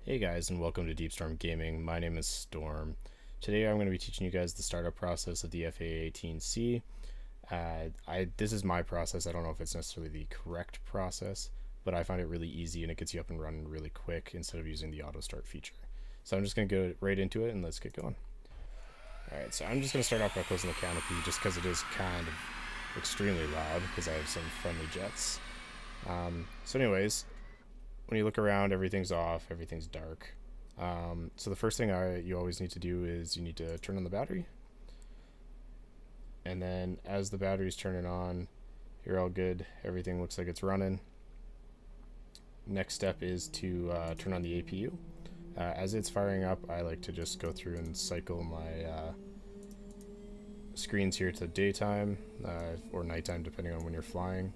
Hey guys, and welcome to DeepStormGaming. My name is Storm. Today I'm going to be teaching you guys the startup process of the A-18C. This is my process. I don't know if it's necessarily the correct process, but I find it really easy and it gets you up and running really quick instead of using the auto start feature. So I'm just going to go right into it and let's get going. Alright, so I'm just going to start off by closing the canopy just because it is kind of extremely loud because I have some friendly jets. So anyways, when you look around, everything's off, everything's dark. So the first thing you always need to do is you need to turn on the battery. And then as the battery's turning on, you're all good. Everything looks like it's running. Next step is to turn on the APU. As it's firing up, I like to just go through and cycle my screens here to daytime or nighttime, depending on when you're flying.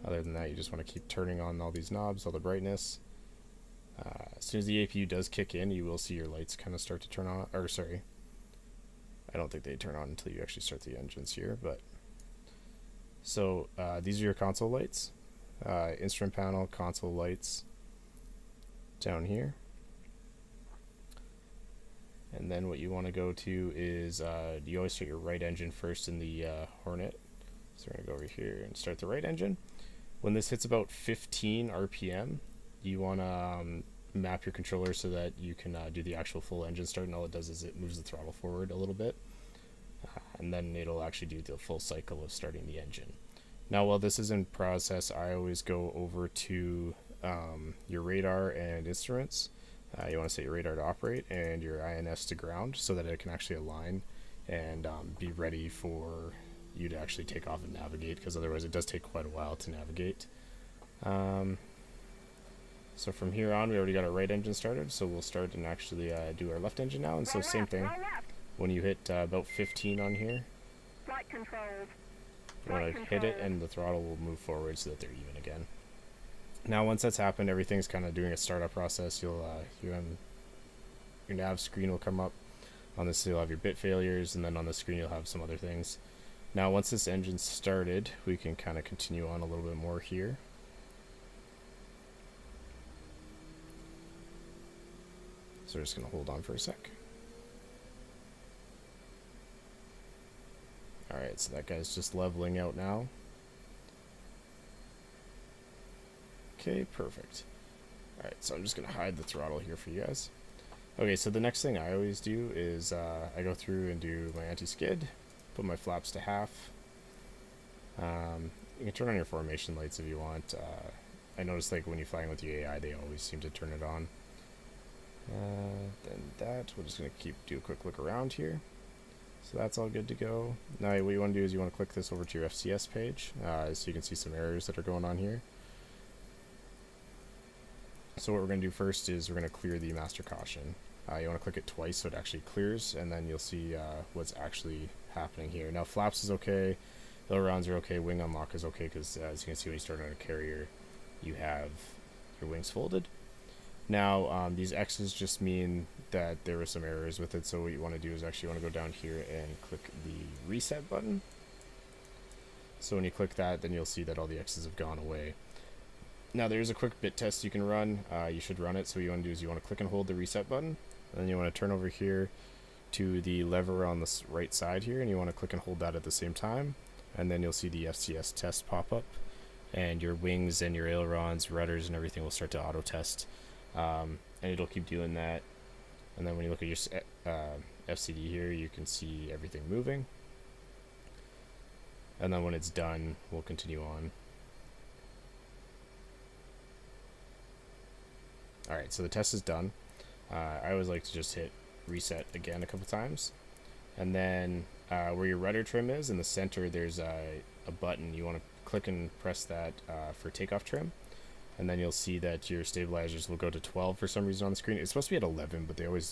Other than that, you just want to keep turning on all these knobs, all the brightness. As soon as the APU does kick in, you will see your lights kind of start to turn on. Or sorry, I don't think they turn on until you actually start the engines here. But so these are your console lights, instrument panel, console lights down here. And then what you want to go to is you always start your right engine first in the Hornet. So we're going to go over here and start the right engine. When this hits about 15 RPM, you want to map your controller so that you can do the actual full engine start, and all it does is it moves the throttle forward a little bit, and then it'll actually do the full cycle of starting the engine. Now while this is in process, I always go over to your radar and instruments. You want to set your radar to operate and your INS to ground so that it can actually align and be ready for you to actually take off and navigate, because otherwise it does take quite a while to navigate. So from here on, we already got our right engine started, so we'll start and actually do our left engine now. And so same thing, when you hit about 15 on here, you want to hit it and the throttle will move forward so that they're even again. Now once that's happened, everything's kind of doing a startup process. Your nav screen will come up. On this you'll have your bit failures, and then on the screen you'll have some other things. Now once this engine's started, we can kind of continue on a little bit more here. So we're just going to hold on for a sec. Alright, so that guy's just leveling out now. Okay, perfect. Alright, so I'm just going to hide the throttle here for you guys. Okay, so the next thing I always do is I go through and do my anti-skid. Put my flaps to half. You can turn on your formation lights if you want. I noticed like when you're flying with the AI, they always seem to turn it on. Then that, we're just going to do a quick look around here. So that's all good to go. Now what you want to do is you want to click this over to your FCS page so you can see some errors that are going on here. So what we're going to do first is we're going to clear the master caution. You want to click it twice so it actually clears, and then you'll see what's actually happening here. Now flaps is okay, ailerons are okay, wing unlock is okay, because as you can see when you start on a carrier, you have your wings folded. Now these X's just mean that there were some errors with it, so what you want to do is actually want to go down here and click the reset button. So when you click that, then you'll see that all the X's have gone away. Now there's a quick bit test you can run. You should run it. So what you want to do is you want to click and hold the reset button. Then you want to turn over here to the lever on the right side here, and you want to click and hold that at the same time. And then you'll see the FCS test pop up, and your wings and your ailerons, rudders, and everything will start to auto test. And it'll keep doing that. And then when you look at your FCD here, you can see everything moving. And then when it's done, we'll continue on. Alright, so the test is done. I always like to just hit reset again a couple times. And then where your rudder trim is, in the center, there's a button. You want to click and press that for takeoff trim. And then you'll see that your stabilizers will go to 12 for some reason on the screen. It's supposed to be at 11, but it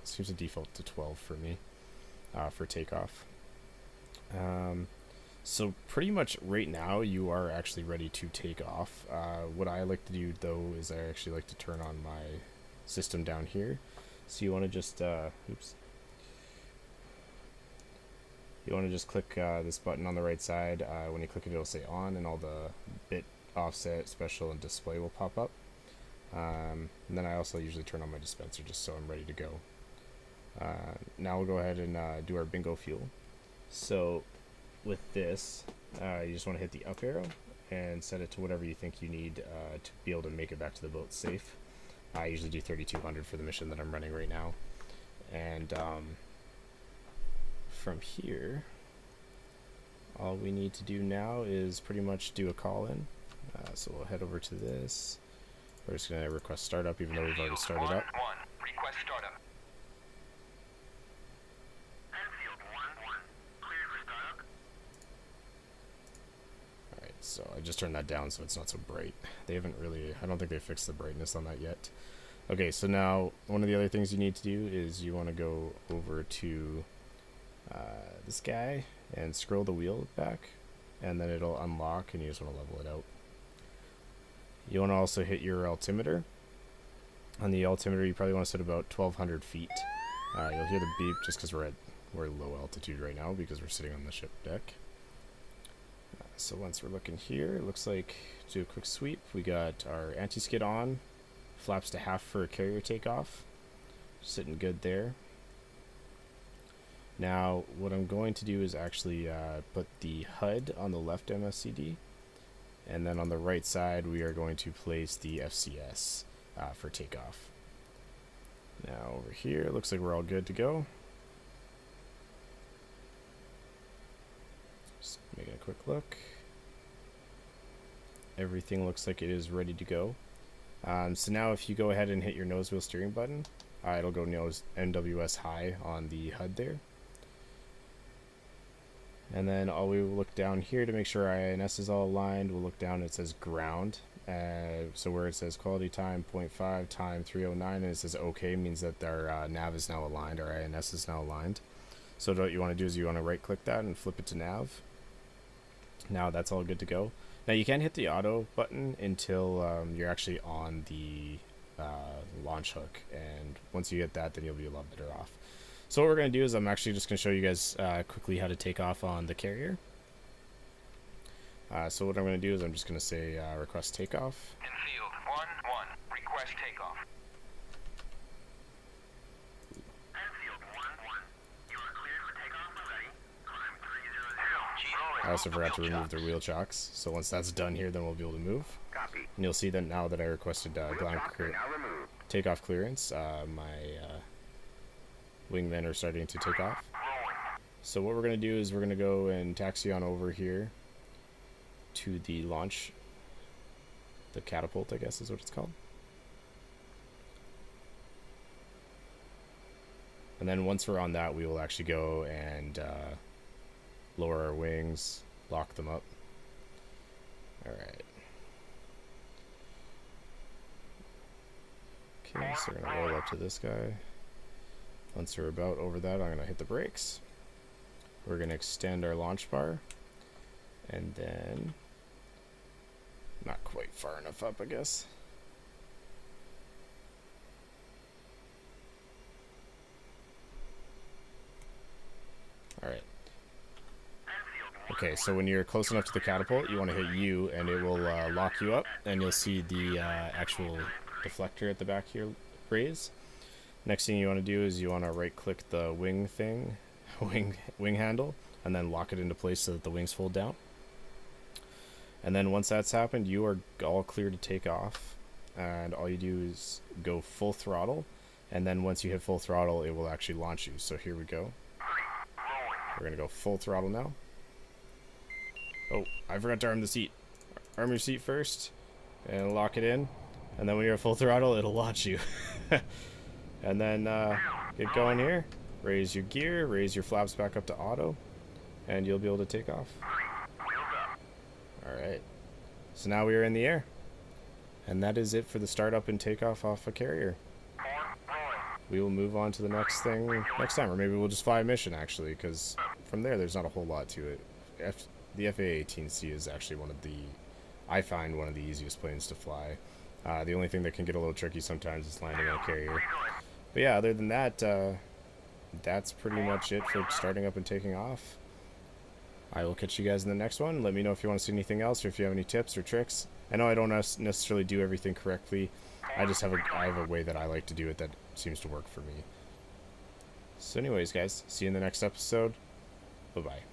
seems to default to 12 for me for takeoff. So pretty much right now you are actually ready to take off. What I like to do though is I actually like to turn on my system down here. So you want to just you want to just click this button on the right side. When you click it, it'll say on, and all the bit offset, special, and display will pop up. And then I also usually turn on my dispenser just so I'm ready to go. Now we'll go ahead and do our bingo fuel. So with this, you just want to hit the up arrow and set it to whatever you think you need to be able to make it back to the boat safe. I usually do 3200 for the mission that I'm running right now. And from here, all we need to do now is pretty much do a call in. So we'll head over to this. We're just going to request startup even though we've already started up. Request startup. Alright, so I just turned that down so it's not so bright. They haven't really, I don't think they fixed the brightness on that yet. Okay, so now one of the other things you need to do is you want to go over to this guy and scroll the wheel back, and then it'll unlock and you just want to level it out. You want to also hit your altimeter. On the altimeter you probably want to set about 1200 feet. You'll hear the beep just because we're low altitude right now because we're sitting on the ship deck. So once we're looking here, it looks like, do a quick sweep, we got our anti-skid on, flaps to half for a carrier takeoff, sitting good there. Now what I'm going to do is actually put the HUD on the left MSCD, and then on the right side we are going to place the FCS for takeoff. Now over here it looks like we're all good to go. Just making a quick look. Everything looks like it is ready to go. So now if you go ahead and hit your nose wheel steering button, it'll go NWS high on the HUD there. And then all we will look down here to make sure our INS is all aligned. We'll look down, it says ground. So where it says quality time 0.5 time 309 and it says OK means that our nav is now aligned, our INS is now aligned. So what you want to do is you want to right click that and flip it to nav. Now that's all good to go. Now you can't hit the auto button until you're actually on the launch hook, and once you hit that then you'll be a lot better off. So what we're going to do is I'm actually just going to show you guys quickly how to take off on the carrier. So what I'm going to do is I'm just going to say request takeoff. Concealed 1-1. Request takeoff. Concealed 1-1. You are cleared for takeoff already. Climb 300. I also forgot to remove the wheel chocks, so once that's done here then we'll be able to move. Copy. And you'll see that now that I requested takeoff clearance, my wingmen are starting to take off. So what we're going to do is we're going to go and taxi on over here to the launch, the catapult I guess is what it's called. And then once we're on that we will actually go and lower our wings, lock them up. Alright. Okay, so we're going to roll up to this guy. Once we're about over that, I'm going to hit the brakes. We're going to extend our launch bar. And then, not quite far enough up, I guess. Alright. Okay, so when you're close enough to the catapult, you want to hit U, and it will lock you up, and you'll see the actual deflector at the back here raise. Next thing you want to do is you want to right click the wing thing, wing handle, and then lock it into place so that the wings fold down. And then once that's happened, you are all clear to take off, and all you do is go full throttle, and then once you hit full throttle it will actually launch you. So here we go. We're gonna go full throttle now. Oh, I forgot to arm the seat. Arm your seat first and lock it in, and then when you're at full throttle it'll launch you. And then get going here, raise your gear, raise your flaps back up to auto, and you'll be able to take off. Alright, so now we are in the air, and that is it for the startup and takeoff off a carrier. We will move on to the next thing next time, or maybe we'll just fly a mission actually, because from there's not a whole lot to it. The A-18C is actually I find one of the easiest planes to fly. The only thing that can get a little tricky sometimes is landing on a carrier. But yeah, other than that, that's pretty much it for starting up and taking off. I will catch you guys in the next one. Let me know if you want to see anything else or if you have any tips or tricks. I know I don't necessarily do everything correctly. I have a way that I like to do it that seems to work for me. So anyways, guys, see you in the next episode. Bye-bye.